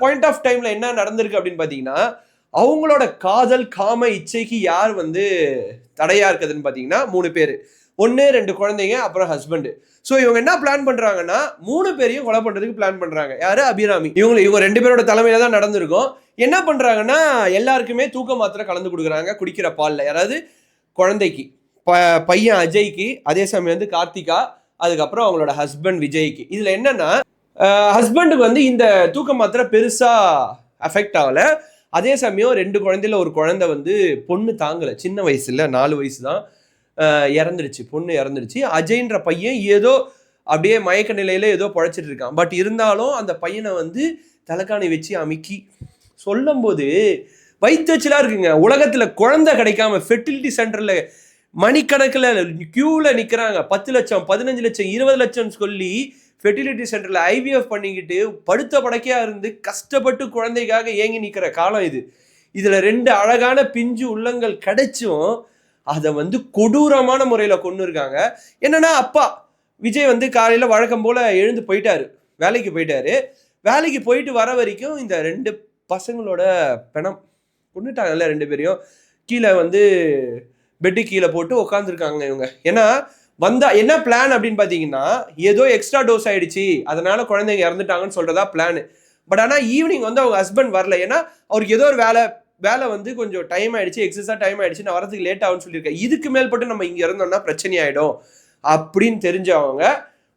Point of டைம்ல என்ன நடந்திருக்கு அப்படின்னு பாத்தீங்கன்னா, அவங்களோட காதல் காம இச்சைக்கு யார் வந்து தடையா இருக்குதுன்னு பாத்தீங்கன்னா 3 பேரு. 1 2 குழந்தைங்க அப்புறம் ஹஸ்பண்ட். சோ இவங்க என்ன பிளான் பண்றாங்கன்னா 3 பேரையும் கொலை பண்றதுக்கு பிளான் பண்றாங்க. யாரு? அபிராமி. இவங்க 2 பேரோட தலைமையில தான் நடந்திருக்கும். என்ன பண்றாங்கன்னா எல்லாருக்குமே தூக்க மாத்திரை கலந்து கொடுக்குறாங்க குடிக்கிற பால்ல. யாராவது? குழந்தைக்கு, பையன் அஜய்க்கு, அதே சமயம் வந்து கார்த்திகா, அதுக்கப்புறம் அவங்களோட ஹஸ்பண்ட் விஜய்க்கு. இதுல என்னன்னா ஹஸ்பண்டுக்கு வந்து இந்த தூக்க மாத்திரை பெருசா அஃபெக்ட் ஆகல. அதே சமயம் 2 குழந்தையில ஒரு குழந்தை வந்து பொண்ணு தாங்கல, சின்ன வயசுல 4 வயசு தான், இறந்துடுச்சு, பொண்ணு இறந்துடுச்சு. அஜய்ன்ற பையன் ஏதோ அப்படியே மயக்க நிலையில ஏதோ பழைச்சிட்டு இருக்கான். பட் இருந்தாலும் அந்த பையனை வந்து தலைக்காணி வச்சு அமுக்கி சொல்லும் போது வைத்தச்சலா இருக்குங்க. உலகத்துல குழந்தை கிடைக்காம ஃபெர்டிலிட்டி சென்டர்ல மணிக்கணக்கில் கியூல நிக்கிறாங்க. 10 லட்சம் 15 லட்சம் 20 லட்சம் சொல்லி ஃபெர்டிலிட்டி சென்டர்ல ஐவிஎஃப் பண்ணிக்கிட்டு படுத்த படக்கையா இருந்து கஷ்டப்பட்டு குழந்தைக்காக ஏங்கி நிக்கிற காலம் இது. இதுல 2 அழகான பிஞ்சு உள்ளங்கள் கிடைச்சும் அதை வந்து கொடூரமான முறையில கொண்டு இருக்காங்க. என்னன்னா அப்பா விஜய் வந்து காலையில வழக்கம் போல எழுந்து போயிட்டாரு, வேலைக்கு போயிட்டாரு. வேலைக்கு போயிட்டு வர வரைக்கும் இந்த 2 பசங்களோட பிணம் கொண்டுட்டாங்கல்ல, 2 பேரையும் கீழே வந்து பெட்டு கீழே போட்டு உட்காந்துருக்காங்க இவங்க. ஏன்னா வந்தா என்ன பிளான் அப்படின்னு பாத்தீங்கன்னா, ஏதோ எக்ஸ்ட்ரா டோஸ் ஆயிடுச்சு அதனால குழந்தைங்க இறந்துட்டாங்கன்னு சொல்றதா பிளான். பட் ஆனா ஈவினிங் வந்து அவங்க ஹஸ்பண்ட் வரல. ஏன்னா அவருக்கு ஏதோ ஒரு வேலை வந்து கொஞ்சம் டைம் ஆயிடுச்சு, எக்ஸஸா டைம் ஆயிடுச்சு, நான் வரதுக்கு லேட் ஆகும்னு சொல்லியிருக்கேன். இதுக்கு மேல்பட்டு நம்ம இங்க இருந்தோம்னா பிரச்சனை ஆயிடும் அப்படின்னு தெரிஞ்சவங்க